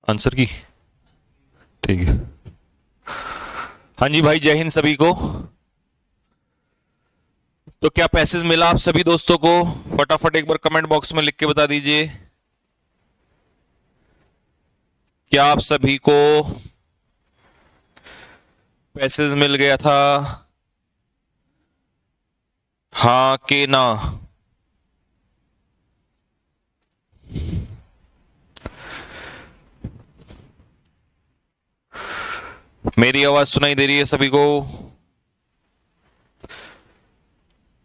Answer की। ठीक है। हाँ जी भाई, जय हिंद सभी को। तो क्या पैसेज मिला आप सभी दोस्तों को? फटाफट एक बार कमेंट बॉक्स में लिख के बता दीजिए, क्या आप सभी को पैसेज मिल गया था, हाँ कि ना? मेरी आवाज सुनाई दे रही है सभी को?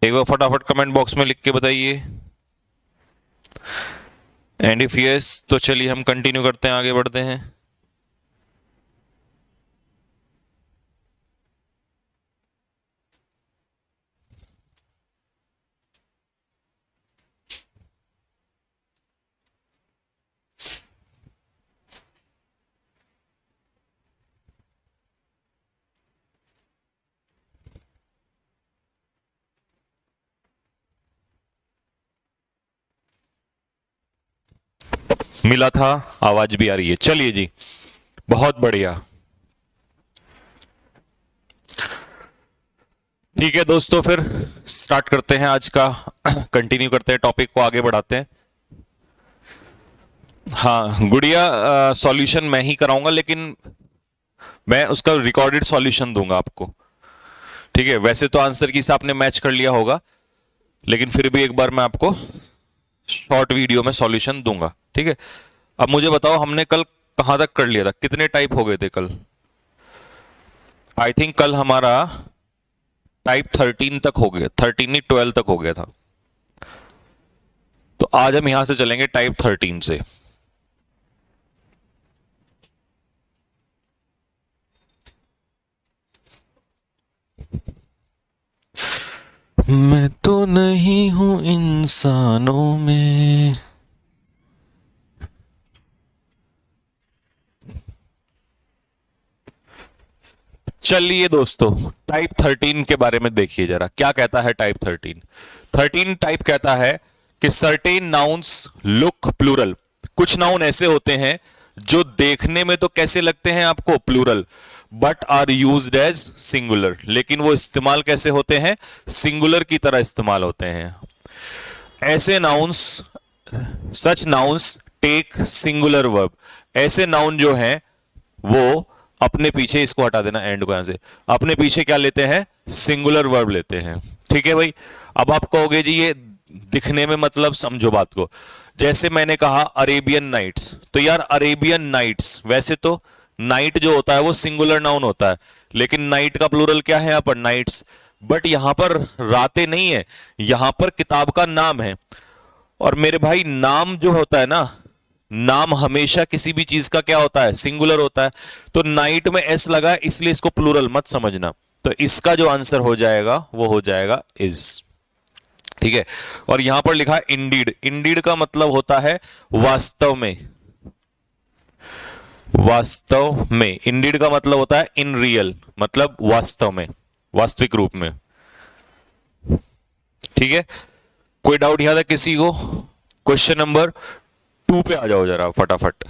एक बार फटाफट कमेंट बॉक्स में लिख के बताइए। एंड इफ यस तो चलिए हम कंटिन्यू करते हैं, आगे बढ़ते हैं। मिला था, आवाज भी आ रही है। चलिए जी, बहुत बढ़िया। ठीक है दोस्तों, फिर स्टार्ट करते हैं आज का, कंटिन्यू करते हैं, टॉपिक को आगे बढ़ाते हैं। हाँ गुड़िया, सॉल्यूशन मैं ही कराऊंगा, लेकिन मैं उसका रिकॉर्डेड सॉल्यूशन दूंगा आपको। ठीक है, वैसे तो आंसर की से आपने मैच कर लिया होगा, लेकिन फिर भी एक बार मैं आपको शॉर्ट वीडियो में सॉल्यूशन दूंगा। ठीक है, अब मुझे बताओ हमने कल कहां तक कर लिया था, कितने टाइप हो गए थे कल? आई थिंक कल हमारा टाइप 13 तक हो गया, 13 नहीं 12 तक हो गया था। तो आज हम यहां से चलेंगे टाइप 13 से। मैं तो नहीं हूं इंसानों में। चलिए दोस्तों, टाइप 13 के बारे में देखिए जरा, क्या कहता है टाइप 13। 13 टाइप कहता है कि सर्टेन नाउन्स लुक प्लूरल। कुछ नाउन ऐसे होते हैं जो देखने में तो कैसे लगते हैं आपको, plural, but are used as singular, लेकिन वो इस्तेमाल कैसे होते हैं, सिंगुलर की तरह इस्तेमाल होते हैं। ऐसे नाउन्स, सच नाउन्स टेक सिंगुलर वर्ब। ऐसे नाउन जो हैं वो अपने पीछे, इसको हटा देना एंड को यहां से, अपने पीछे क्या लेते हैं, सिंगुलर वर्ब लेते हैं। ठीक है भाई। अब आप कहोगे जी ये दिखने में, मतलब समझो बात को। जैसे मैंने कहा अरेबियन नाइट्स, तो यार अरेबियन नाइट्स, वैसे तो नाइट जो होता है वो सिंगुलर नाउन होता है, लेकिन नाइट का प्लूरल क्या है यहां पर, नाइट्स। बट यहां पर रातें नहीं है, यहां पर किताब का नाम है। और मेरे भाई नाम जो होता है ना, नाम हमेशा किसी भी चीज का क्या होता है, सिंगुलर होता है। तो नाइट में एस लगा है, इसलिए इसको प्लूरल मत समझना। तो इसका जो आंसर हो जाएगा वो हो जाएगा इज। ठीक है। और यहां पर लिखा है इंडीड। इंडीड का मतलब होता है वास्तव में। वास्तव में, इंडीड का मतलब होता है इन रियल, मतलब वास्तव में, वास्तविक रूप में। ठीक है, कोई डाउट यहां तक किसी को? क्वेश्चन नंबर 2 पे आ जाओ जरा फटाफट।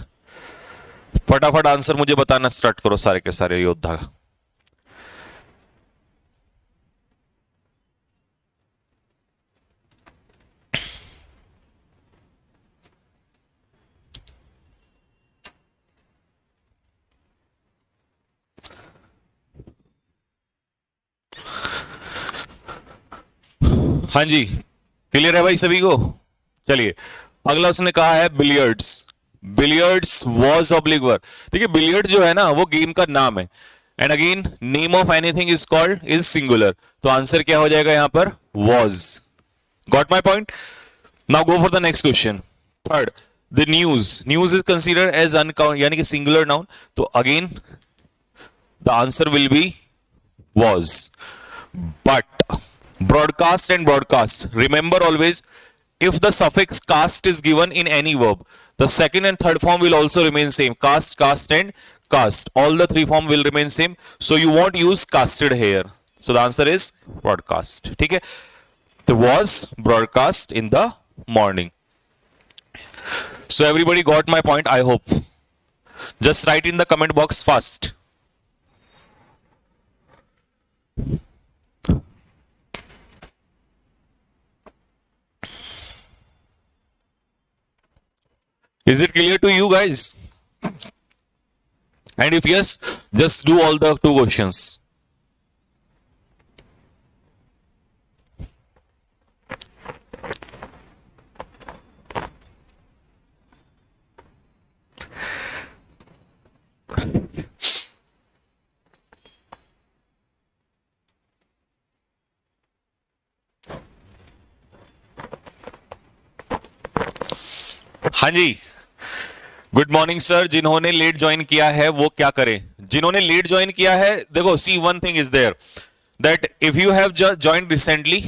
फटाफट आंसर मुझे बताना स्टार्ट करो सारे के सारे योद्धा। हाँ जी, क्लियर है भाई सभी को? चलिए, अगला उसने कहा है billiards. Billiards was oblique verb. देखिए बिलियर्ड जो है ना वो गेम का नाम है, and again name of anything is called is singular. तो आंसर क्या हो जाएगा यहां पर, was. Got my point? Now go for the next question. Third, the news. News is considered as uncount, यानी कि सिंगुलर नाउन। तो again the answer will be was. But broadcast and broadcast, remember always, if the suffix cast is given in any verb, the second and third form will also remain same. Cast, cast and cast, all the three form will remain same, so you won't use casted here. So the answer is broadcast. ठीक है, the was broadcast in the morning. So everybody got my point, I hope. Just write in the comment box fast. Is it clear to you guys? And if yes, just do all the two questions. हाँ जी, good morning sir. जिन्होंने late join किया है वो क्या करें? जिन्होंने late join किया है, देखो, see one thing is there that if you have just joined recently,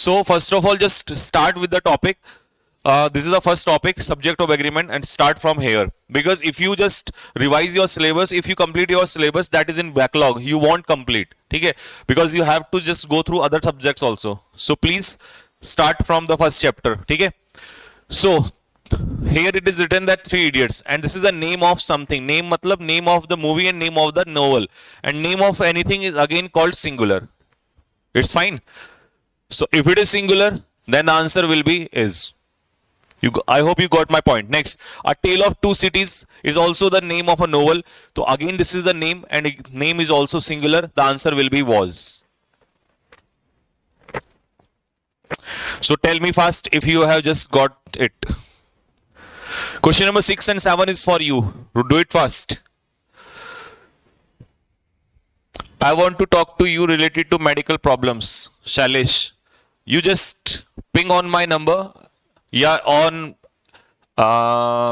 so first of all just start with the topic. This is the first topic, subject of agreement, and start from here, because if you just revise your syllabus, if you complete your syllabus that is in backlog, you won't complete, okay? Because you have to just go through other subjects also. So please start from the first chapter, okay? So here it is written that Three Idiots, and this is the name of something. Name matlab name of the movie and name of the novel, and name of anything is again called singular. It's fine. So if it is singular, then the answer will be is. I hope you got my point. Next, A Tale of Two Cities is also the name of a novel. So again, this is the name, and name is also singular. The answer will be was. So tell me fast if you have just got it. Question number 6 and 7 is for you. Do it fast. I want to talk to you related to medical problems, Shailesh. You just ping on my number. Yeah, on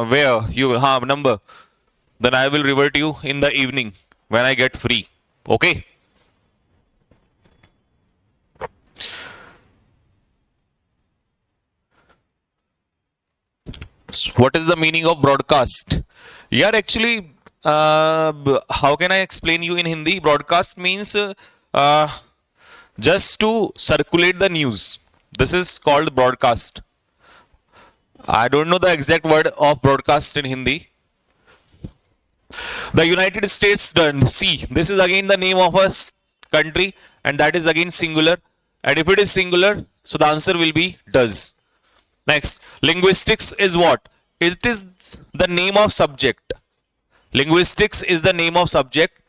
where you number. Then I will revert you in the evening when I get free. Okay. So what is the meaning of broadcast? Yeah, actually, how can I explain you in Hindi? Broadcast means just to circulate the news. This is called broadcast. I don't know the exact word of broadcast in Hindi. The United States, see, this is again the name of a country, and that is again singular. And if it is singular, so the answer will be does. Next, linguistics is what? It is the name of subject. Linguistics is the name of subject.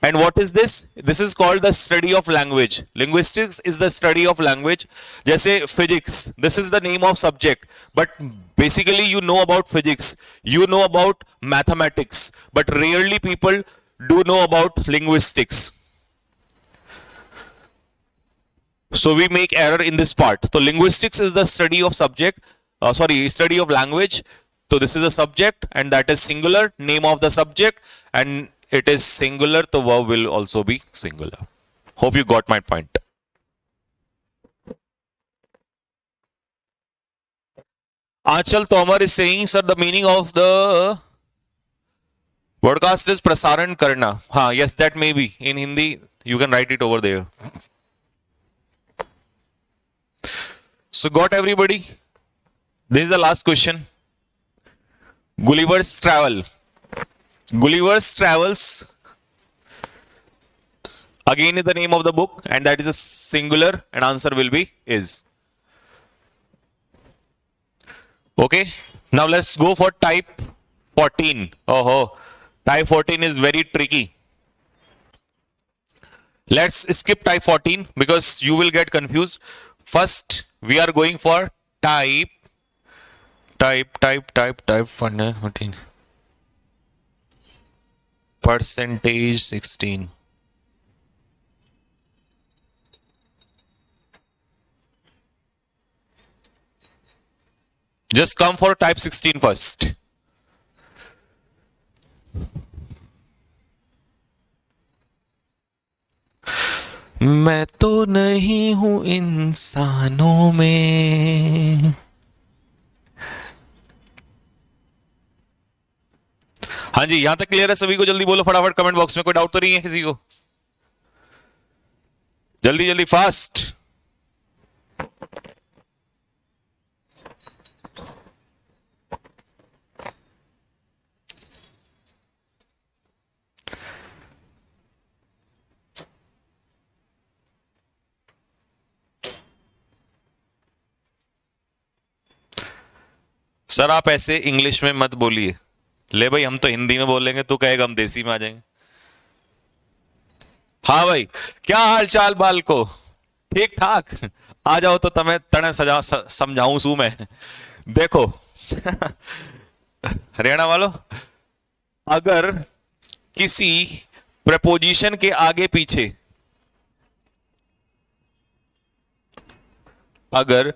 And what is this? This is called the study of language. Linguistics is the study of language. Jaise physics, this is the name of subject. But basically you know about physics, you know about mathematics, but rarely people do know about linguistics. So we make error in this part. So linguistics is the study of subject, study of language. So this is a subject, and that is singular, name of the subject, and it is singular, the verb will also be singular. Hope you got my point. Achal Tomar is saying, sir, the meaning of the broadcast is prasaran karna. Yes, that may be. In Hindi, you can write it over there. So got everybody? This is the last question. Gulliver's Travel. Gulliver's Travels again is the name of the book, and that is a singular, and answer will be is. Okay, now let's go for type 14. Type 14 is very tricky. Let's skip type 14 because you will get confused. First we are going for type 14. Percentage 16. Just come for type 16 first. मैं तो नहीं हूं इंसानों में। हाँ जी, यहां तक clear है सभी को? जल्दी बोलो फटाफट कमेंट बॉक्स में, कोई डाउट तो नहीं है किसी को? जल्दी जल्दी फास्ट। सर आप ऐसे इंग्लिश में मत बोलिए। ले भाई, हम तो हिंदी में बोलेंगे, तू कहेगा हम देसी में आ जाएंगे। हाँ भाई, क्या हाल चाल बाल को? ठीक ठाक। आ जाओ तो तमें तने सजा समझाऊं सू मैं। देखो हरियाणा वालों, अगर किसी प्रपोजिशन के आगे पीछे, अगर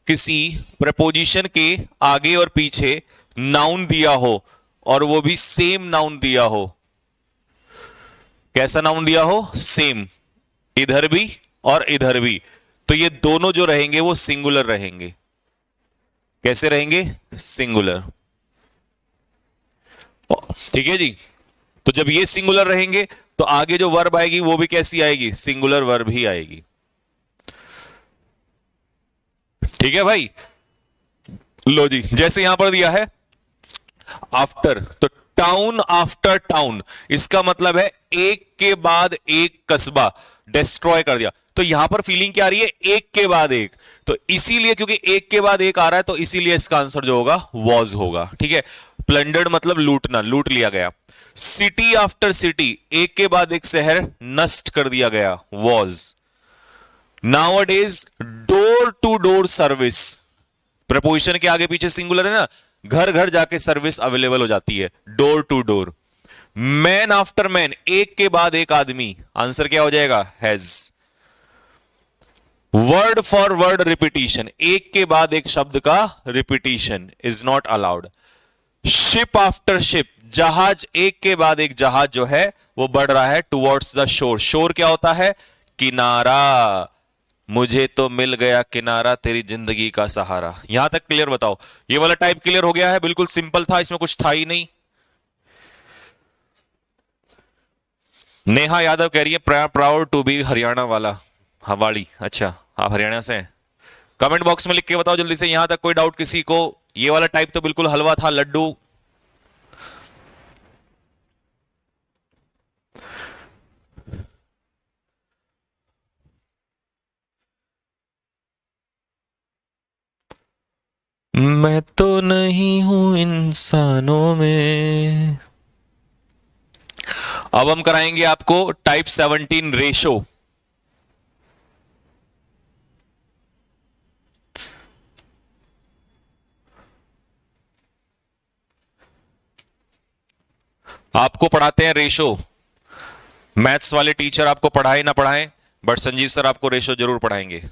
किसी प्रपोजिशन के आगे और पीछे नाउन दिया हो, और वो भी सेम नाउन दिया हो, कैसा नाउन दिया हो? सेम, इधर भी और इधर भी, तो ये दोनों जो रहेंगे वो सिंगुलर रहेंगे। कैसे रहेंगे? सिंगुलर। ठीक है जी। तो जब ये सिंगुलर रहेंगे तो आगे जो वर्ब आएगी वो भी कैसी आएगी? सिंगुलर वर्ब ही आएगी। ठीक है भाई। लो जी, जैसे यहां पर दिया है आफ्टर, तो टाउन आफ्टर टाउन, इसका मतलब है एक के बाद एक कस्बा डिस्ट्रॉय कर दिया। तो यहां पर फीलिंग क्या आ रही है? एक के बाद एक, तो इसीलिए, क्योंकि एक के बाद एक आ रहा है, तो इसीलिए इसका आंसर जो होगा वॉज होगा। ठीक है, प्लंडर्ड मतलब लूटना, लूट लिया गया। सिटी आफ्टर सिटी, एक के बाद एक शहर नष्ट कर दिया गया, was. Nowadays door to door service, preposition के आगे पीछे सिंगुलर है ना, घर घर जाके सर्विस अवेलेबल हो जाती है, door to door. Man after man, एक के बाद एक आदमी, आंसर क्या हो जाएगा? Has. Word for word repetition, एक के बाद एक शब्द का repetition is not allowed. Ship after ship, जहाज एक के बाद एक जहाज जो है वो बढ़ रहा है टुवर्ड्स द शोर। शोर क्या होता है? किनारा। मुझे तो मिल गया किनारा, तेरी जिंदगी का सहारा। यहां तक क्लियर? बताओ, ये वाला टाइप क्लियर हो गया है? बिल्कुल सिंपल था, इसमें कुछ था ही नहीं। नेहा यादव कह रही है प्राउड टू बी हरियाणा वाला, हवाड़ी। अच्छा, आप हरियाणा से हैं? कमेंट बॉक्स में लिख के बताओ जल्दी से, यहां तक कोई डाउट किसी को? ये वाला टाइप तो बिल्कुल हलवा था, लड्डू। मैं तो नहीं हूं इंसानों में। अब हम कराएंगे आपको टाइप 17 रेशो। आपको पढ़ाते हैं रेशो। मैथ्स वाले टीचर आपको पढ़ाए ना पढ़ाएं, बट संजीव सर आपको रेशो जरूर पढ़ाएंगे।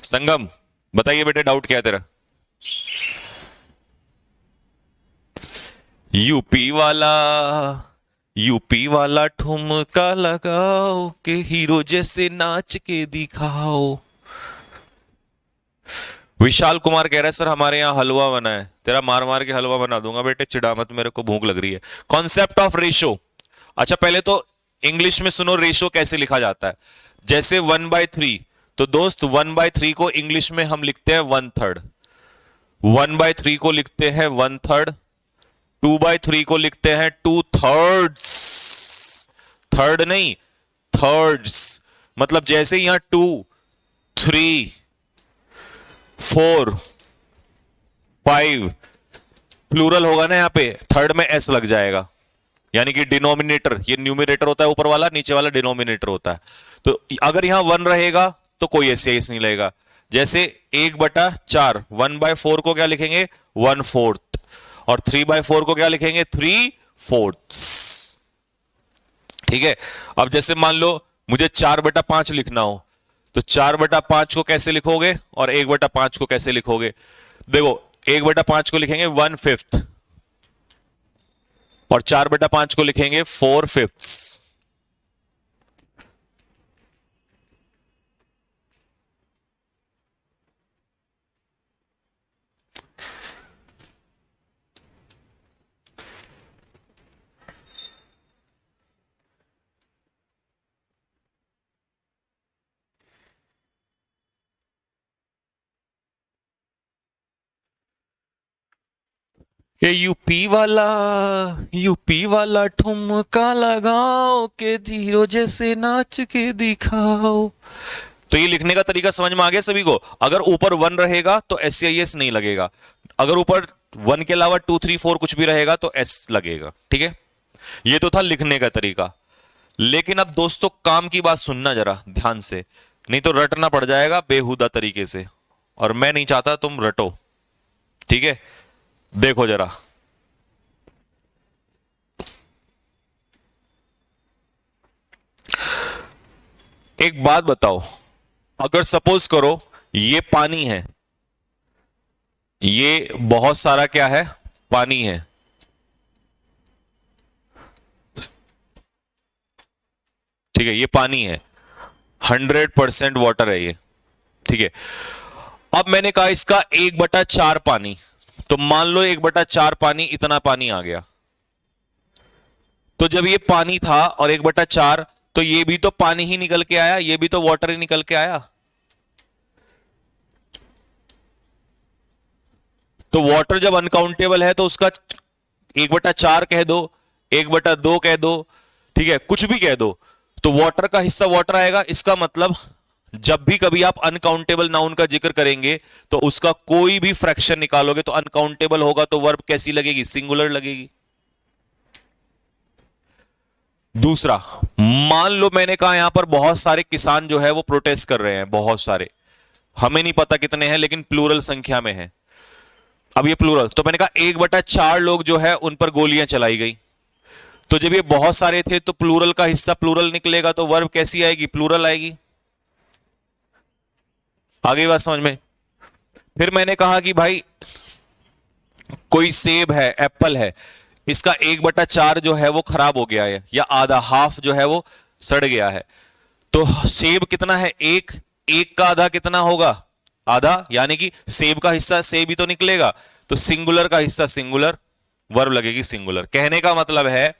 संगम, बताइए बेटे, डाउट क्या है तेरा? यूपी वाला, यूपी वाला ठुमका लगाओ के हीरो जैसे नाच के दिखाओ। विशाल कुमार कह रहा है सर हमारे यहाँ हलवा बना है, तेरा मार मार के हलवा बना दूंगा बेटे, चिढ़ा मत, मेरे को भूख लग रही है। Concept of ratio. अच्छा, पहले तो इंग्लिश में सुनो रेशो कैसे लिखा जाता है। जैसे 1/3, तो दोस्त 1/3 को इंग्लिश में हम लिखते हैं 1/3। 1/3 को लिखते हैं 1/3। 2/3 को लिखते हैं 2/3। थर्ड नहीं, थर्ड्स। मतलब जैसे यहां 2, 3, 4, 5 प्लूरल होगा ना, यहां पे थर्ड में एस लग जाएगा, यानी कि डिनोमिनेटर, ये न्यूमिनेटर होता है ऊपर वाला, नीचे वाला डिनोमिनेटर होता है। तो अगर यहां 1 रहेगा तो कोई एस नहीं लगेगा। जैसे 1/4, 1/4 को क्या लिखेंगे? 1/4। और 3/4 को क्या लिखेंगे? 3/4। ठीक है। अब जैसे मान लो मुझे 4/5 लिखना हो, तो 4/5 को कैसे लिखोगे और 1/5 को कैसे लिखोगे? देखो, 1/5 को लिखेंगे 1/5 और 4/5 को लिखेंगे 4/5। ये यूपी वाला ठुमका लगाओ के जीरो जैसे नाच के दिखाओ। तो ये लिखने का तरीका समझ में आ गया सभी को। अगर ऊपर 1 रहेगा तो SCIS नहीं लगेगा, अगर ऊपर 1 के अलावा 2 3 4 कुछ भी रहेगा तो S लगेगा। ठीक है, ये तो था लिखने का तरीका। लेकिन अब दोस्तों काम की बात सुनना जरा ध्यान से, नहीं तो रटना पड़ जाएगा बेहुदा तरीके से, और मैं नहीं चाहता तुम रटो। ठीक है, देखो जरा, एक बात बताओ, अगर सपोज करो ये पानी है, ये बहुत सारा क्या है, पानी है। ठीक है, ये पानी है, 100% वाटर है ये। ठीक है, अब मैंने कहा इसका 1/4 पानी, तो मान लो 1/4 पानी, इतना पानी आ गया। तो जब ये पानी था और 1/4, तो ये भी तो पानी ही निकल के आया, ये भी तो वाटर ही निकल के आया। तो वाटर जब अनकाउंटेबल है तो उसका 1/4 कह दो, 1/2 कह दो, ठीक है, कुछ भी कह दो, तो वाटर का हिस्सा वाटर आएगा। इसका मतलब जब भी कभी आप अनकाउंटेबल नाउन का जिक्र करेंगे तो उसका कोई भी फ्रैक्शन निकालोगे तो अनकाउंटेबल होगा, तो वर्ब कैसी लगेगी, सिंगुलर लगेगी। दूसरा, मान लो मैंने कहा यहां पर बहुत सारे किसान जो है वो प्रोटेस्ट कर रहे हैं, बहुत सारे, हमें नहीं पता कितने हैं लेकिन प्लूरल संख्या में है। अब ये प्लूरल, तो मैंने कहा 1/4 लोग जो है उन पर गोलियां चलाई गई। तो जब ये बहुत सारे थे तो प्लूरल का हिस्सा प्लूरल निकलेगा, तो वर्ब कैसी आएगी, प्लूरल आएगी। आ गई बात समझ में। फिर मैंने कहा कि भाई कोई सेब है, एप्पल है, इसका 1/4 जो है वो खराब हो गया है, या आधा हाफ जो है वो सड़ गया है। तो सेब कितना है, एक, एक का आधा कितना होगा, आधा, यानी कि सेब का हिस्सा सेब ही तो निकलेगा, तो सिंगुलर का हिस्सा सिंगुलर, वर्ब लगेगी सिंगुलर। कहने का मतलब है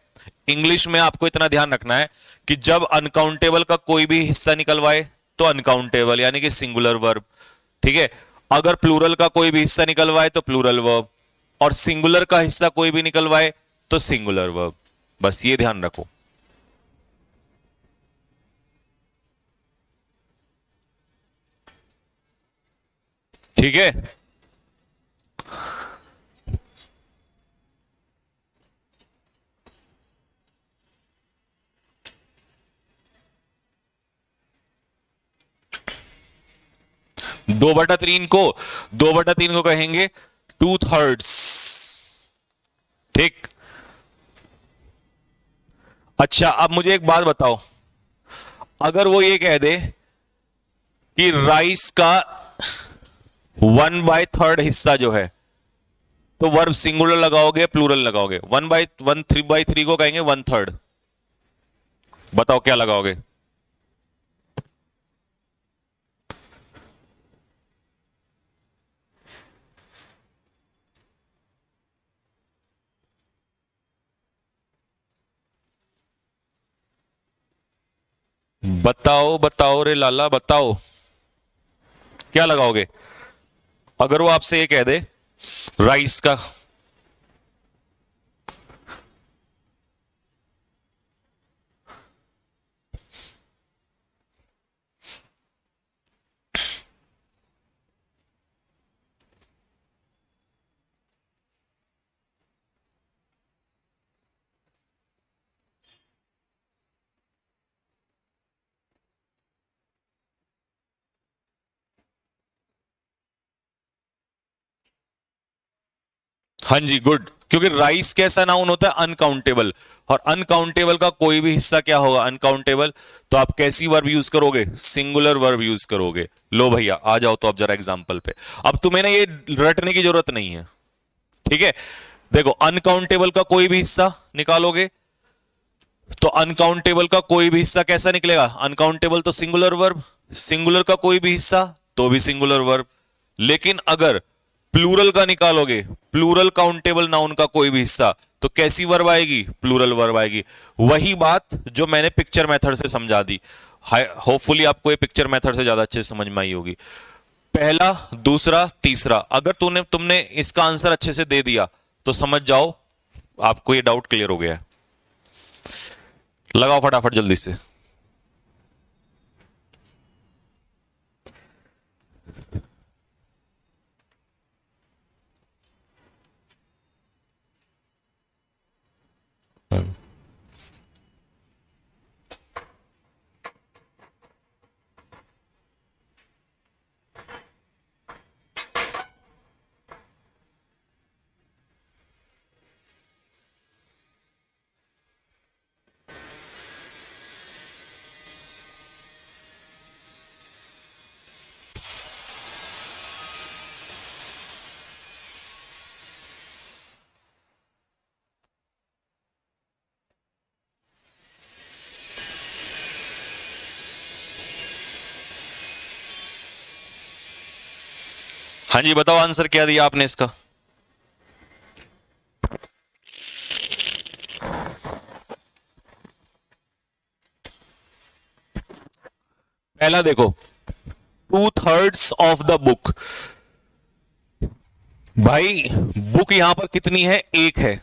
इंग्लिश में आपको इतना ध्यान रखना है कि जब अनकाउंटेबल का कोई भी हिस्सा निकलवाए तो अनकाउंटेबल यानी कि सिंगुलर वर्ब। ठीक है, अगर प्लूरल का कोई भी हिस्सा निकलवाए तो प्लूरल वर्ब, और सिंगुलर का हिस्सा कोई भी निकलवाए तो सिंगुलर वर्ब। बस ये ध्यान रखो। ठीक है, 2/3 को, 2/3 को कहेंगे 2/3। ठीक, अच्छा अब मुझे एक बात बताओ, अगर वो ये कह दे कि राइस का 1/3 हिस्सा जो है, तो वर्ब सिंगुलर लगाओगे प्लूरल लगाओगे, 3/3 को कहेंगे 1/3, बताओ क्या लगाओगे। बताओ बताओ रे लाला, बताओ क्या लगाओगे अगर वो आपसे ये कह दे राइस का। हाँ जी, गुड, क्योंकि राइस कैसा नाउन होता है, अनकाउंटेबल, और अनकाउंटेबल का कोई भी हिस्सा क्या होगा, अनकाउंटेबल। तो आप कैसी वर्ब यूज करोगे, सिंगुलर वर्ब यूज करोगे। लो भैया आ जाओ तो अब जरा एग्जांपल पे, अब तुम्हें ना ये रटने की जरूरत नहीं है। ठीक है, देखो अनकाउंटेबल का कोई भी हिस्सा निकालोगे तो अनकाउंटेबल का कोई भी हिस्सा कैसा निकलेगा, अनकाउंटेबल तो सिंगुलर वर्ब, सिंगुलर का कोई भी हिस्सा तो भी सिंगुलर वर्ब। लेकिन अगर प्लूरल का निकालोगे, प्लूरल काउंटेबल नाउन का कोई भी हिस्सा, तो कैसी वर्ब आएगी, प्लूरल वर्ब आएगी। वही बात जो मैंने पिक्चर मेथड से समझा दी, होपफुली आपको ये पिक्चर मेथड से ज्यादा अच्छे से समझ में आई होगी। पहला, दूसरा, तीसरा, अगर तुमने इसका आंसर अच्छे से दे दिया तो समझ जाओ आपको ये डाउट क्लियर हो गया है। लगाओ फटाफट जल्दी से। हाँ जी बताओ आंसर क्या दिया आपने इसका। पहला देखो, 2/3 ऑफ द बुक। भाई बुक यहां पर कितनी है, एक है,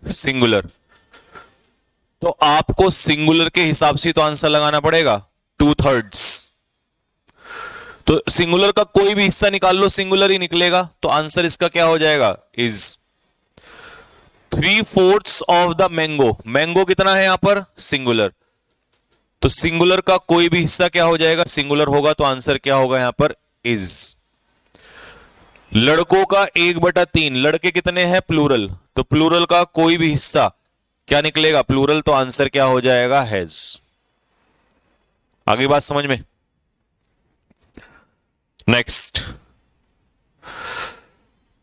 सिंगुलर। तो आपको सिंगुलर के हिसाब से तो आंसर लगाना पड़ेगा, 2/3। तो सिंगुलर का कोई भी हिस्सा निकाल लो, सिंगुलर ही निकलेगा। तो आंसर इसका क्या हो जाएगा, is 3/4 of the mango. Mango कितना है यहां पर, सिंगुलर। तो सिंगुलर का कोई भी हिस्सा क्या हो जाएगा, सिंगुलर होगा। तो आंसर क्या होगा यहां पर, इज। लड़कों का 1/3, लड़के कितने हैं, प्लूरल। तो प्लूरल का कोई भी हिस्सा क्या निकलेगा, प्लूरल। तो आंसर क्या हो जाएगा, हैज। आगे बात समझ में। Next,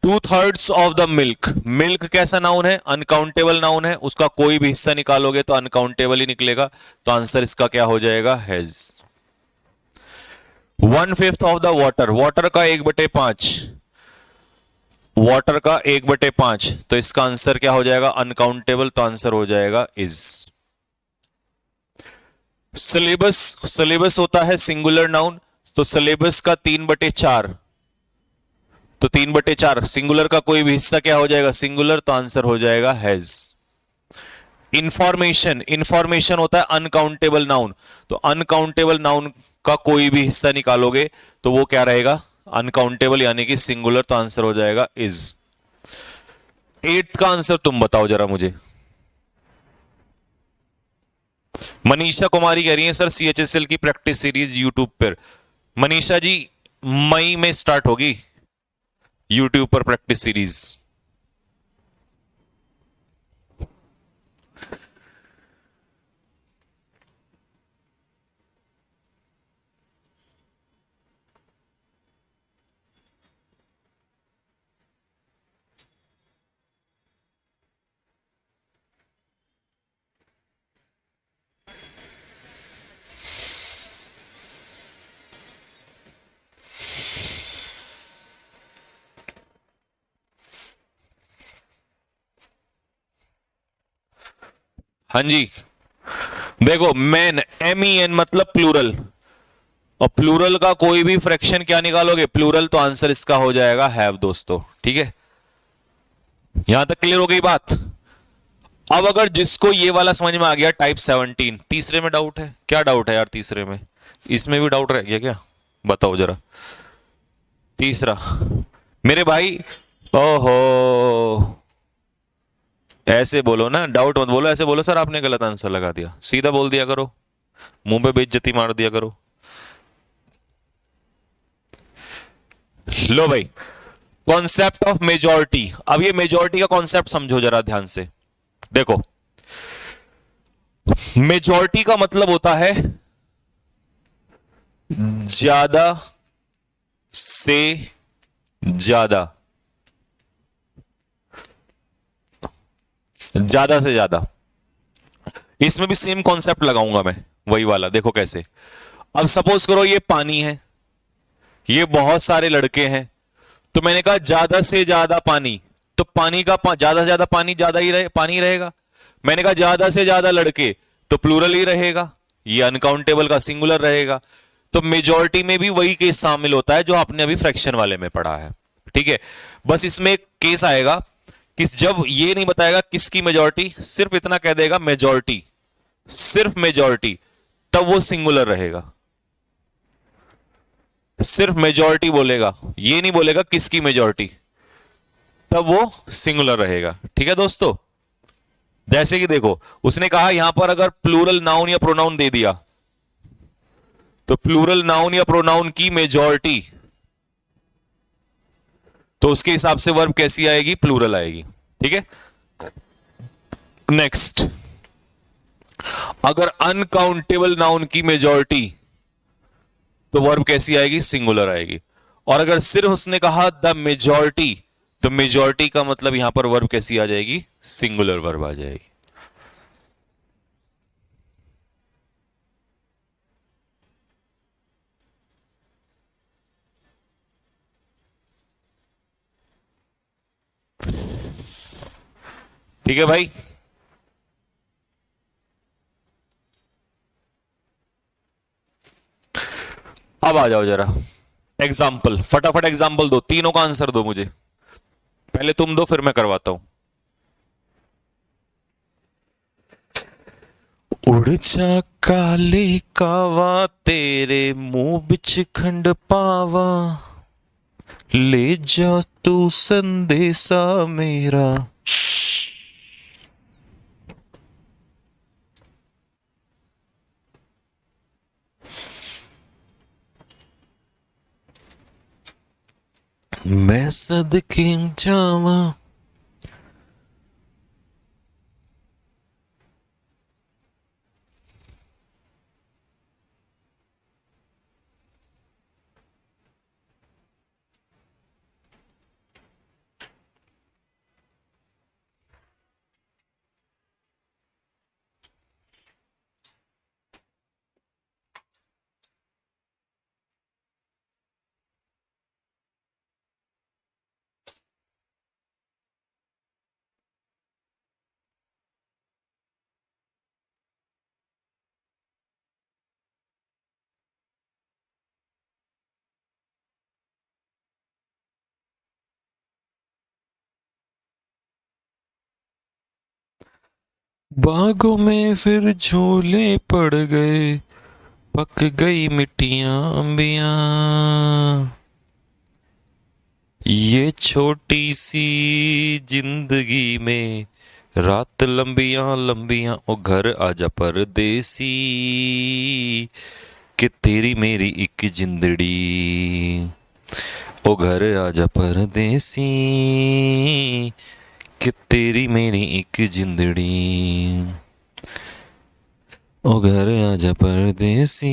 2/3 of the milk. Milk कैसा नाउन है, अनकाउंटेबल नाउन है। उसका कोई भी हिस्सा निकालोगे तो अनकाउंटेबल ही निकलेगा। तो आंसर इसका क्या हो जाएगा, has. 1/5 of the water. Water का 1/5, वाटर का 1/5। तो इसका आंसर क्या हो जाएगा, अनकाउंटेबल। तो आंसर हो जाएगा, इज। सिलेबस, सिलेबस होता है सिंगुलर नाउन। तो सिलेबस का 3/4। तो 3/4, सिंगुलर का कोई भी हिस्सा क्या हो जाएगा, सिंगुलर। तो आंसर हो जाएगा, हैज। इंफॉर्मेशन, इंफॉर्मेशन होता है अनकाउंटेबल नाउन। तो अनकाउंटेबल नाउन का कोई भी हिस्सा निकालोगे तो वो क्या रहेगा, अनकाउंटेबल, यानी कि सिंगुलर। तो आंसर हो जाएगा, इज। 8th का आंसर तुम बताओ जरा मुझे। मनीषा कुमारी कह रही है सर CHSL की प्रैक्टिस सीरीज यूट्यूब पर। मनीषा जी, मई में स्टार्ट होगी यूट्यूब पर प्रैक्टिस सीरीज। हाँ जी, देखो मैन, MEN मतलब प्लूरल। और प्लूरल का कोई भी फ्रैक्शन क्या निकालोगे, प्लूरल। तो आंसर इसका हो जाएगा, हैव दोस्तों। ठीक है, यहां तक क्लियर हो गई बात। अब अगर जिसको ये वाला समझ में आ गया, टाइप 17, तीसरे में डाउट है, क्या डाउट है यार तीसरे में, इसमें भी डाउट रह गया क्या, बताओ जरा। तीसरा, मेरे भाई, ओहो, ऐसे बोलो ना, डाउट मत बोलो, ऐसे बोलो सर आपने गलत आंसर लगा दिया, सीधा बोल दिया करो, मुंह पे बेइज्जती मार दिया करो। लो भाई, कॉन्सेप्ट ऑफ मेजॉरिटी। अब ये मेजॉरिटी का कॉन्सेप्ट समझो जरा ध्यान से। देखो, मेजॉरिटी का मतलब होता है ज्यादा से ज्यादा, ज्यादा से ज्यादा। इसमें भी सेम कॉन्सेप्ट लगाऊंगा मैं, वही वाला। देखो कैसे, अब सपोज करो ये पानी है, ये बहुत सारे लड़के हैं। तो मैंने कहा ज्यादा से ज्यादा पानी, तो पानी का ज्यादा से ज्यादा पानी, ज्यादा ही पानी रहेगा। मैंने कहा ज्यादा से ज्यादा लड़के, तो प्लूरल ही रहेगा, ये अनकाउंटेबल का सिंगुलर रहेगा। तो मेजॉरिटी में भी वही केस शामिल होता है जो आपने अभी फ्रैक्शन वाले में पढ़ा है। ठीक है, बस इसमें एक केस आएगा कि जब ये नहीं बताएगा किसकी मेजॉरिटी, सिर्फ इतना कह देगा मेजॉरिटी, सिर्फ मेजॉरिटी, तब वो सिंगुलर रहेगा। सिर्फ मेजॉरिटी बोलेगा, ये नहीं बोलेगा किसकी मेजॉरिटी, तब वो सिंगुलर रहेगा। ठीक है दोस्तों, जैसे कि देखो उसने कहा यहां पर अगर प्लूरल नाउन या प्रोनाउन दे दिया, तो प्लूरल नाउन या प्रोनाउन की मेजॉरिटी, तो उसके हिसाब से वर्ब कैसी आएगी, प्लूरल आएगी। ठीक है, नेक्स्ट, अगर अनकाउंटेबल नाउन की मेजॉरिटी, तो वर्ब कैसी आएगी, सिंगुलर आएगी। और अगर सिर्फ उसने कहा द मेजॉरिटी, तो मेजॉरिटी का मतलब यहां पर वर्ब कैसी आ जाएगी, सिंगुलर वर्ब आ जाएगी। ठीक है भाई। अब आ जाओ जरा एग्जाम्पल, फटाफट एग्जाम्पल दो, तीनों का आंसर दो मुझे। पहले तुम दो फिर मैं करवाता हूं। उड़ जा काले कावा तेरे मुंह बिच खंड पावा, ले जा तू संदेशा मेरा। मैं सदके जावा। बागों में फिर झूले पड़ गए, पक गई मिट्टियां अंबियां, ये छोटी सी जिंदगी में रात लंबियां लंबियां। ओ घर आजा परदेसी, कि तेरी मेरी एक जिंदड़ी। ओ घर आजा परदेसी, कि तेरी मेरी एक जिंदड़ी। ओ घर आजा परदेसी,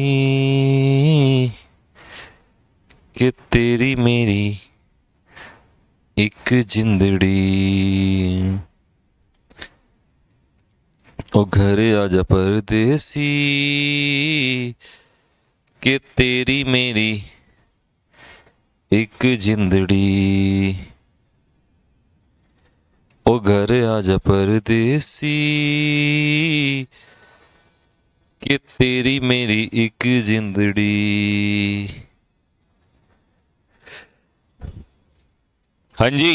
कि तेरी मेरी एक जिंदड़ी। ओ घर आजा परदेसी, कि तेरी मेरी एक जिंदड़ी। ओ घर आजा परदेसी, कि तेरी मेरी एक जिंदड़ी। हाँ जी,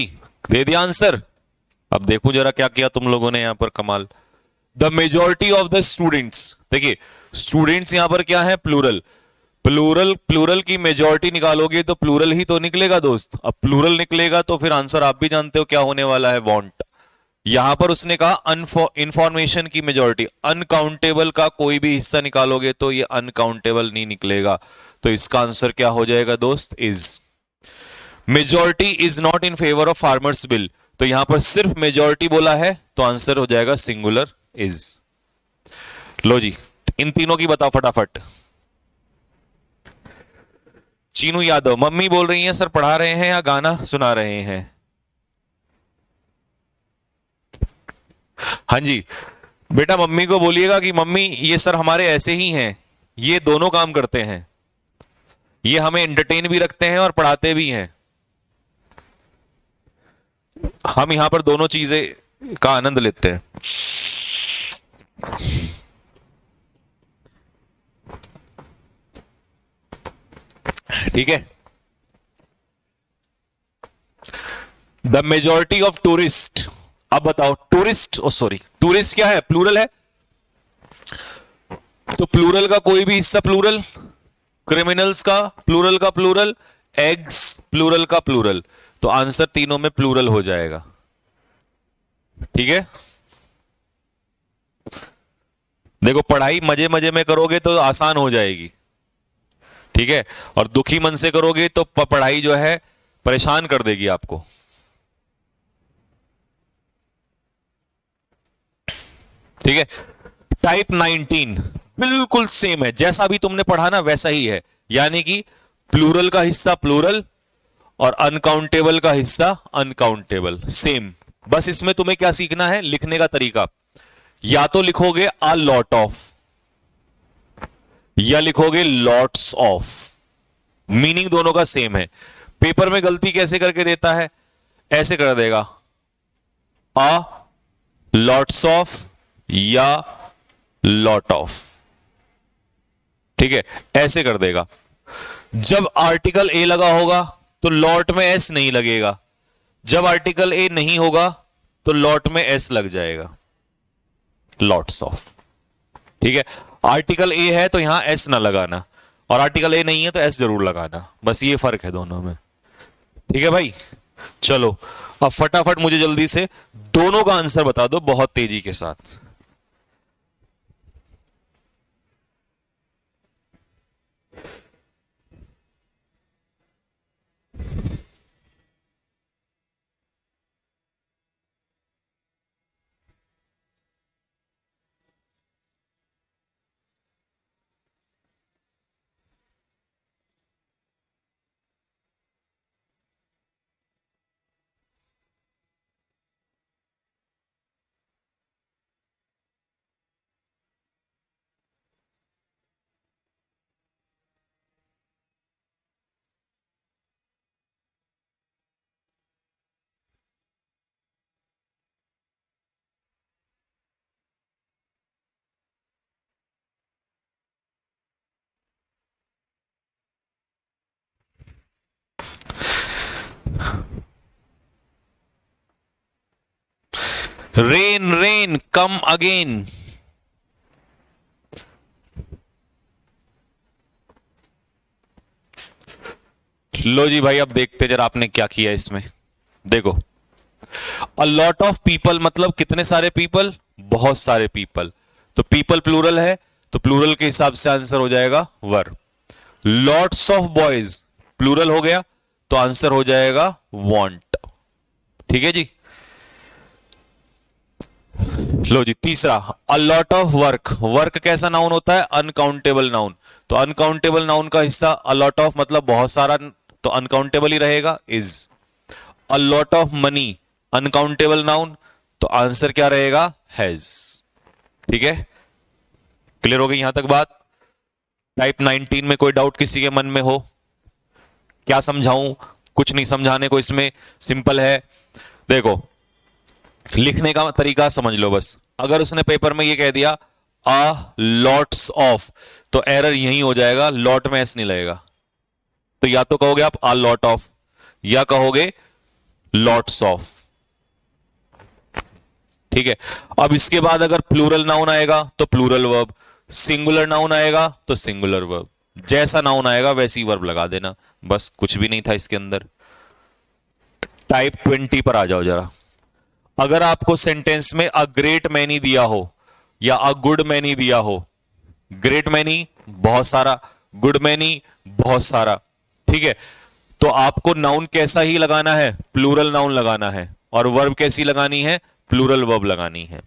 दे दिया आंसर। अब देखो जरा क्या किया तुम लोगों ने यहां पर, कमाल। The majority of the students, देखिए स्टूडेंट्स यहां पर क्या है, प्लूरल। प्लूरल प्लूरल की मेजोरिटी निकालोगे तो प्लूरल ही तो निकलेगा दोस्त। अब प्लूरल निकलेगा तो फिर आंसर आप भी जानते हो क्या होने वाला है, वांट। यहां पर उसने कहा इंफॉर्मेशन की मेजोरिटी, अनकाउंटेबल का कोई भी हिस्सा निकालोगे तो ये अनकाउंटेबल नहीं निकलेगा। तो इसका आंसर क्या हो जाएगा दोस्त, is. Majority is not in favour of farmers bill, तो यहां पर सिर्फ मेजोरिटी बोला है तो आंसर हो जाएगा सिंगुलर, इज। लो जी, इन तीनों की बताओ फटाफट। चीनू यादव, मम्मी बोल रही हैं सर पढ़ा रहे हैं या गाना सुना रहे हैं। हाँ जी, बेटा मम्मी को बोलिएगा कि मम्मी ये सर हमारे ऐसे ही हैं, ये दोनों काम करते हैं, ये हमें एंटरटेन भी रखते हैं और पढ़ाते भी हैं। हम यहां पर दोनों चीजें का आनंद लेते हैं। ठीक है। द मेजोरिटी ऑफ टूरिस्ट, अब बताओ टूरिस्ट, ओ सॉरी टूरिस्ट क्या है, प्लूरल है, तो प्लूरल का कोई भी हिस्सा प्लूरल, क्रिमिनल्स का प्लूरल का प्लूरल, एग्स प्लूरल का प्लूरल, तो आंसर तीनों में प्लूरल हो जाएगा। ठीक है, देखो पढ़ाई मजे मजे में करोगे तो आसान हो जाएगी, ठीक है, और दुखी मन से करोगे तो पढ़ाई जो है परेशान कर देगी आपको। ठीक है, टाइप 19 बिल्कुल सेम है, जैसा भी तुमने पढ़ा ना वैसा ही है, यानी कि प्लूरल का हिस्सा प्लूरल और अनकाउंटेबल का हिस्सा अनकाउंटेबल, सेम। बस इसमें तुम्हें क्या सीखना है, लिखने का तरीका। या तो लिखोगे अ लॉट ऑफ या लिखोगे लॉट्स ऑफ, मीनिंग दोनों का सेम है। पेपर में गलती कैसे करके देता है, ऐसे कर देगा, अ लॉट्स ऑफ या लॉट ऑफ। ठीक है, ऐसे कर देगा। जब आर्टिकल ए लगा होगा तो लॉट में एस नहीं लगेगा, जब आर्टिकल ए नहीं होगा तो लॉट में एस लग जाएगा, लॉट्स ऑफ। ठीक है, आर्टिकल ए है तो यहां एस ना लगाना, और आर्टिकल ए नहीं है तो एस जरूर लगाना, बस ये फर्क है दोनों में। ठीक है भाई, चलो अब फटाफट मुझे जल्दी से दोनों का आंसर बता दो बहुत तेजी के साथ। Rain rain come again. लो जी भाई, अब देखते जरा आपने क्या किया इसमें। देखो, अ लॉट ऑफ पीपल मतलब कितने सारे पीपल, बहुत सारे पीपल, तो पीपल प्लूरल है तो प्लूरल के हिसाब से आंसर हो जाएगा वर। लॉट्स ऑफ बॉयज प्लूरल हो गया तो आंसर हो जाएगा वांट। ठीक है जी। लो जी, तीसरा, a lot of work. Work कैसा नाउन होता है, अनकाउंटेबल नाउन, तो अनकाउंटेबल नाउन का हिस्सा अ लॉट ऑफ मतलब बहुत सारा, तो अनकाउंटेबल ही रहेगा is. A lot of money uncountable noun, तो आंसर क्या रहेगा, हैज। ठीक है, क्लियर हो गई यहां तक बात। टाइप 19 में कोई डाउट किसी के मन में हो, क्या समझाऊं, कुछ नहीं समझाने को इसमें, सिंपल है। देखो, लिखने का तरीका समझ लो बस। अगर उसने पेपर में ये कह दिया अ लॉट्स ऑफ, तो एरर यही हो जाएगा, लॉट में एस नहीं लगेगा, तो या तो कहोगे आप अ लॉट ऑफ या कहोगे लॉट्स ऑफ। ठीक है, अब इसके बाद अगर प्लूरल नाउन आएगा तो प्लूरल वर्ब, सिंगुलर नाउन आएगा तो सिंगुलर वर्ब, जैसा नाउन आएगा वैसी वर्ब लगा देना, बस कुछ भी नहीं था इसके अंदर। टाइप 20 पर आ जाओ जरा। अगर आपको सेंटेंस में अ ग्रेट मैनी दिया हो या अ गुड मैनी दिया हो, ग्रेट मैनी बहुत सारा, गुड मैनी बहुत सारा, ठीक है, तो आपको नाउन कैसा ही लगाना है, प्लूरल नाउन लगाना है, और वर्ब कैसी लगानी है, प्लूरल वर्ब लगानी है।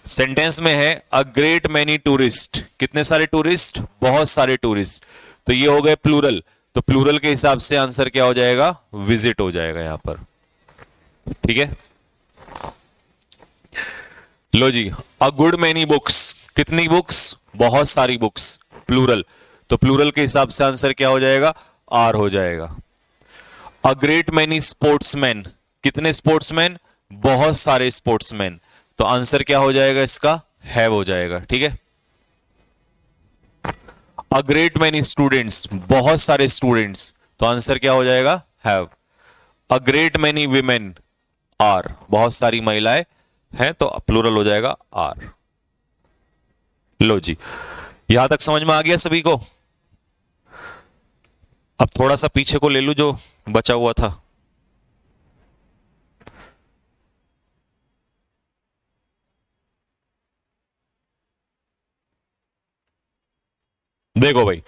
सेंटेंस में है अ ग्रेट मैनी टूरिस्ट, कितने सारे टूरिस्ट, बहुत सारे टूरिस्ट, तो ये हो गए प्लूरल, तो प्लूरल के हिसाब से आंसर क्या हो जाएगा, विजिट हो जाएगा यहां पर। ठीक है, लो जी, अ गुड मैनी बुक्स, कितनी बुक्स, बहुत सारी बुक्स, प्लूरल, तो प्लूरल के हिसाब से आंसर क्या हो जाएगा, आर हो जाएगा। अ ग्रेट मैनी स्पोर्ट्समैन, कितने स्पोर्ट्समैन, बहुत सारे स्पोर्ट्समैन, तो आंसर क्या हो जाएगा इसका, हैव हो जाएगा। ठीक है, अ ग्रेट मैनी स्टूडेंट्स, बहुत सारे स्टूडेंट्स, तो आंसर क्या हो जाएगा, have. A great many women are, बहुत सारी महिलाएं हैं, तो प्लूरल हो जाएगा आर। लो जी, यहां तक समझ में आ गया सभी को। अब थोड़ा सा पीछे को ले लू जो बचा हुआ था। देखो भाई,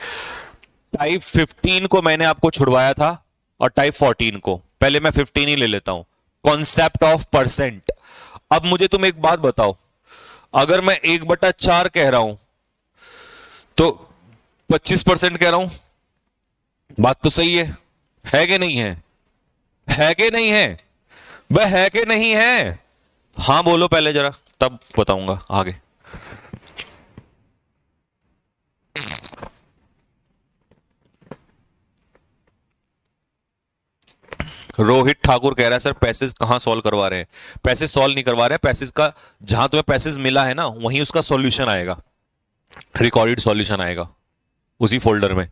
टाइप 15 को मैंने आपको छुड़वाया था, और टाइप 14 को, पहले मैं 15 ही ले लेता हूं, कॉन्सेप्ट ऑफ परसेंट। अब मुझे तुम एक बात बताओ, अगर मैं 1/4 कह रहा हूं तो 25% कह रहा हूं, बात तो सही है कि नहीं है, है कि नहीं है, वह है कि नहीं है, हाँ बोलो पहले जरा, तब बताऊंगा आगे। रोहित ठाकुर कह रहा है सर पैसेज कहाँ सॉल्व करवा रहे हैं? पैसेज सॉल्व नहीं करवा रहे हैं, पैसेज का जहां तुम्हें पैसेज मिला है ना वहीं उसका सॉल्यूशन आएगा, रिकॉर्डेड सॉल्यूशन आएगा उसी फोल्डर में।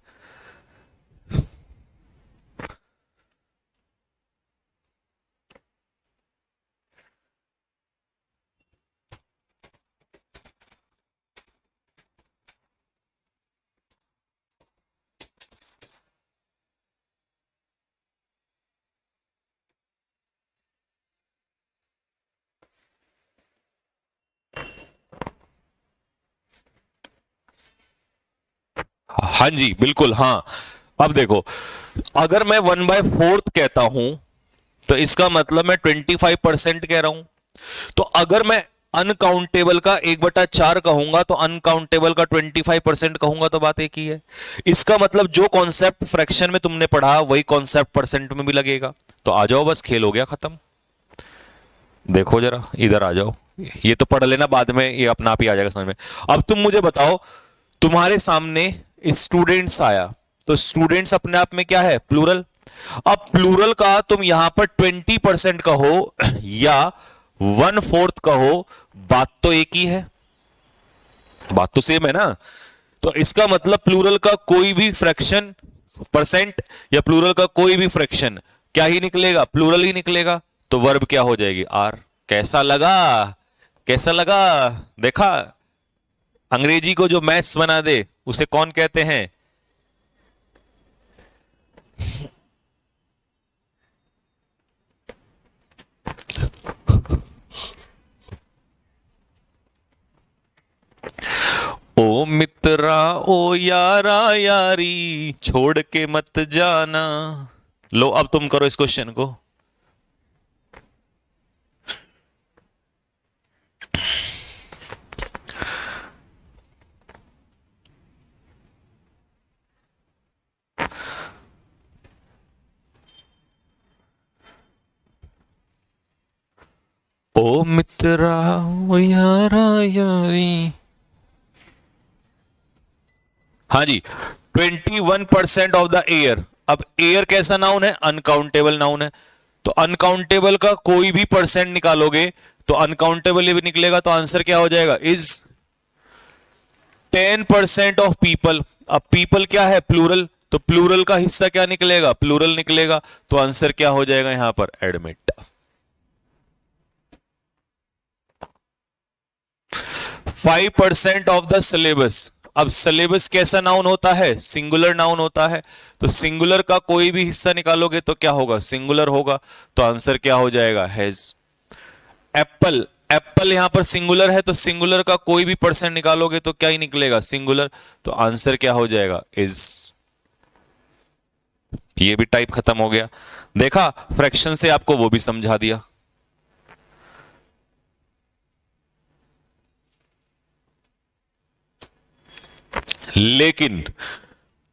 हाँ जी बिल्कुल हाँ। अब देखो, अगर मैं 1/4 कहता हूं तो इसका मतलब मैं 25% कह रहा हूं। तो अगर मैं अनकाउंटेबल का 1/4 कहूंगा तो अनकाउंटेबल का 25% कहूंगा, तो बात एक ही है। इसका मतलब जो कॉन्सेप्ट फ्रैक्शन में तुमने पढ़ा वही कॉन्सेप्ट परसेंट में भी लगेगा। तो आ जाओ, बस खेल हो गया खत्म। देखो जरा इधर आ जाओ, ये तो पढ़ लेना, बाद में ये अपना आप ही आ जाएगा समझ में। अब तुम मुझे बताओ, तुम्हारे सामने स्टूडेंट्स आया, तो स्टूडेंट्स अपने आप में क्या है? प्लूरल। अब प्लूरल का तुम यहां पर 20% कहो या 1/4 कहो, बात तो एक ही है, बात तो सेम है ना। तो इसका मतलब प्लूरल का कोई भी फ्रैक्शन परसेंट या प्लूरल का कोई भी फ्रैक्शन क्या ही निकलेगा? प्लूरल ही निकलेगा। तो वर्ब क्या हो जाएगी? आर। कैसा लगा? कैसा लगा? देखा, अंग्रेजी को जो मैथ्स बना दे उसे कौन कहते हैं? ओ मित्रा ओ यारा यारी छोड़ के मत जाना। लो अब तुम करो इस क्वेश्चन को। ओ मित्रा ओ यारा यारी। हाँ जी, 21% ऑफ द एयर। अब एयर कैसा नाउन है? अनकाउंटेबल नाउन है। तो अनकाउंटेबल का कोई भी परसेंट निकालोगे तो अनकाउंटेबल भी निकलेगा। तो आंसर क्या हो जाएगा? Is 10% of people. अब पीपल क्या है? प्लूरल। तो प्लूरल का हिस्सा क्या निकलेगा? प्लूरल निकलेगा। तो आंसर क्या हो जाएगा यहां पर? एडमिट। 5% of the syllabus. अब सिलेबस कैसा नाउन होता है? सिंगुलर नाउन होता है। तो सिंगुलर का कोई भी हिस्सा निकालोगे तो क्या होगा? सिंगुलर होगा। तो आंसर क्या हो जाएगा? हैज। एप्पल। एप्पल यहां पर सिंगुलर है, तो सिंगुलर का कोई भी परसेंट निकालोगे तो क्या ही निकलेगा? सिंगुलर। तो आंसर क्या हो जाएगा? इज। ये भी टाइप खत्म हो गया। देखा, फ्रैक्शन से आपको वो भी समझा दिया। लेकिन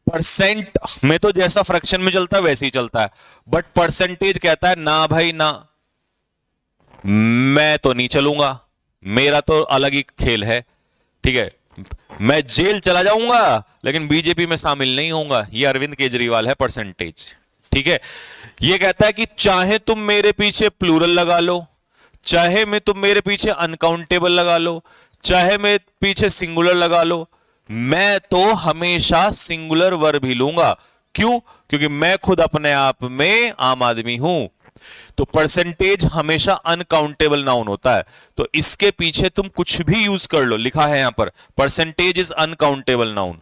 परसेंट में तो जैसा फ्रैक्शन में चलता है वैसे ही चलता है, बट परसेंटेज कहता है ना भाई ना, मैं तो नहीं चलूंगा, मेरा तो अलग ही खेल है। ठीक है, मैं जेल चला जाऊंगा लेकिन बीजेपी में शामिल नहीं होऊंगा। ये अरविंद केजरीवाल है परसेंटेज। ठीक है, ये कहता है कि चाहे तुम मेरे पीछे प्लूरल लगा लो, चाहे मैं तुम मेरे पीछे अनकाउंटेबल लगा लो, चाहे मेरे पीछे सिंगुलर लगा लो, मैं तो हमेशा सिंगुलर वर्ब ही लूंगा। क्यों? क्योंकि मैं खुद अपने आप में आम आदमी हूं। तो परसेंटेज हमेशा अनकाउंटेबल नाउन होता है। तो इसके पीछे तुम कुछ भी यूज कर लो, लिखा है यहां पर परसेंटेज इज अनकाउंटेबल नाउन।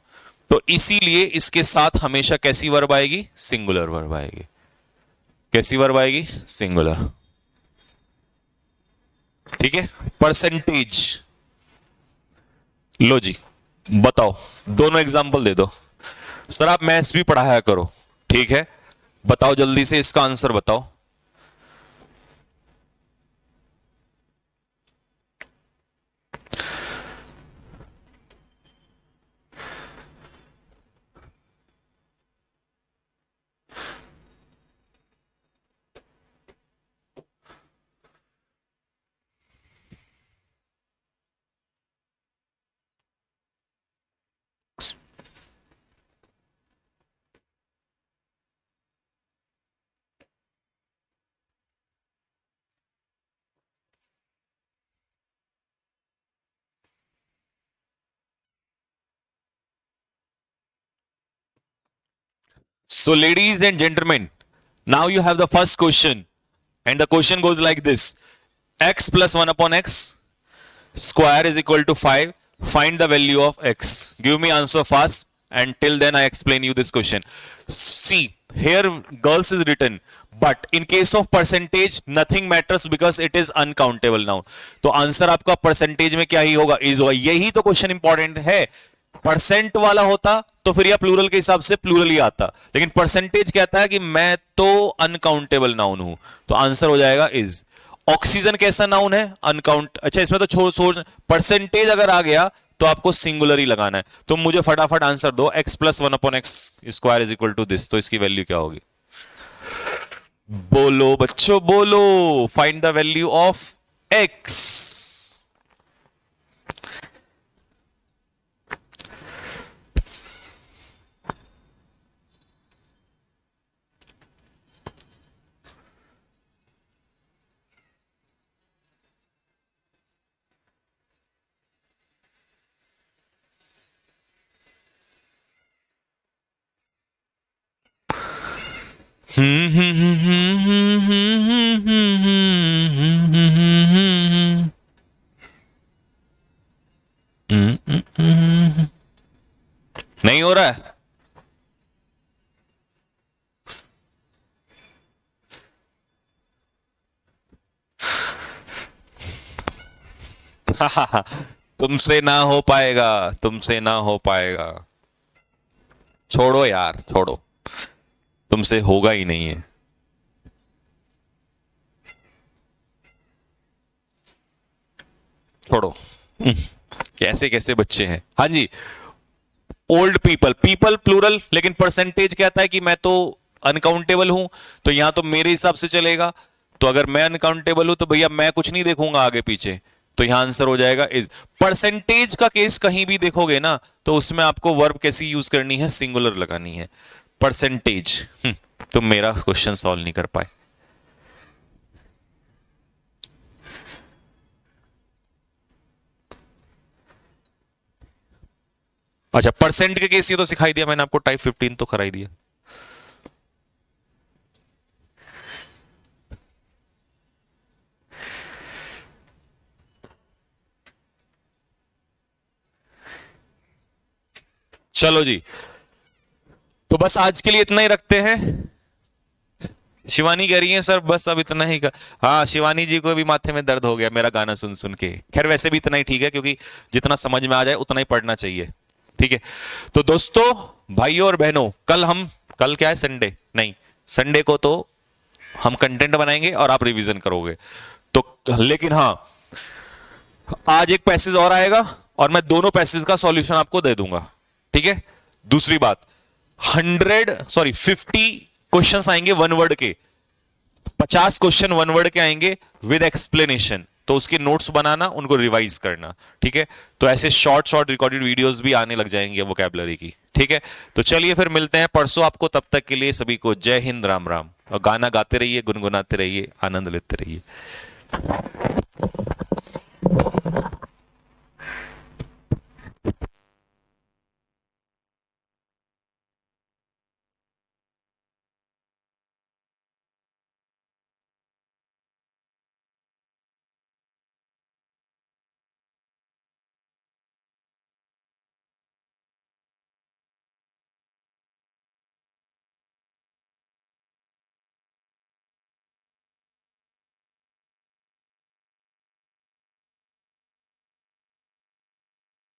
तो इसीलिए इसके साथ हमेशा कैसी वर्ब आएगी? सिंगुलर वर्ब आएगी। कैसी वर्ब आएगी? सिंगुलर। ठीक है, परसेंटेज। लो जी, बताओ, दोनों एग्जांपल दे दो। सर आप मैथ्स भी पढ़ाया करो। ठीक है, बताओ जल्दी से इसका आंसर बताओ। So ladies and gentlemen, now you have the first question, and the question goes like this: x plus 1 upon x square is equal to 5. Find the value of x. Give me answer fast, and till then I explain you this question. See, here girls is written, but in case of percentage nothing matters because it is uncountable now. तो answer आपका percentage में क्या ही होगा, is होगा. यही तो question important है. Percent वाला होता तो फिर या प्लूरल के हिसाब से प्लूरल ही आता, लेकिन परसेंटेज कहता है कि मैं तो अनकाउंटेबल नाउन हूं, तो आंसर हो जाएगा इज. ऑक्सीजन कैसा नाउन है, अनकाउंट. अच्छा, इसमें तो छोड़ परसेंटेज अगर आ गया तो आपको सिंगुलर ही लगाना है. तो मुझे फटाफट आंसर दो, x plus 1 upon x square is equal to this. तो इसकी वैल्यू क्या होगी? बोलो बच्चों बोलो. Find the value of x. नहीं हो रहा है. तुमसे ना हो पाएगा, तुमसे ना हो पाएगा. छोड़ो यार, छोड़ो, तुमसे होगा ही नहीं है. छोड़ो. कैसे कैसे बच्चे हैं. हाँ जी, ओल्ड पीपल, पीपल प्लूरल, लेकिन परसेंटेज कहता है कि मैं तो अनकाउंटेबल हूं, तो यहां तो मेरे हिसाब से चलेगा. तो अगर मैं अनकाउंटेबल हूं तो भैया मैं कुछ नहीं देखूंगा आगे पीछे, तो यहां आंसर हो जाएगा इज. परसेंटेज का केस कहीं भी देखोगे ना तो उसमें आपको वर्ब कैसी यूज करनी है, सिंगुलर लगानी है. परसेंटेज. तुम मेरा क्वेश्चन सॉल्व नहीं कर पाए. अच्छा, परसेंट के केस ये तो सिखाई दिया मैंने आपको, टाइप 15 तो कराई दिया. चलो जी, तो बस आज के लिए इतना ही रखते हैं. शिवानी कह रही है सर बस अब इतना ही हाँ, शिवानी जी को भी माथे में दर्द हो गया मेरा गाना सुन सुन के. खैर वैसे भी इतना ही ठीक है, क्योंकि जितना समझ में आ जाए उतना ही पढ़ना चाहिए. ठीक है, तो दोस्तों, भाइयों और बहनों, कल क्या है, संडे नहीं, संडे को तो हम कंटेंट बनाएंगे और आप रिवीजन करोगे. तो लेकिन हाँ, आज एक पैसेज और आएगा और मैं दोनों पैसेज का सॉल्यूशन आपको दे दूंगा. ठीक है. दूसरी बात, 50 क्वेश्चंस आएंगे वन वर्ड के, 50 क्वेश्चन वन वर्ड के आएंगे विद एक्सप्लेनेशन. तो उसके नोट्स बनाना, उनको रिवाइज करना. ठीक है. तो ऐसे शॉर्ट रिकॉर्डेड वीडियोस भी आने लग जाएंगे वोकैबुलरी की. ठीक है. तो चलिए फिर मिलते हैं परसों आपको. तब तक के लिए सभी को जय हिंद, राम राम. और गाना गाते रहिए, गुनगुनाते रहिए, आनंद लेते रहिए.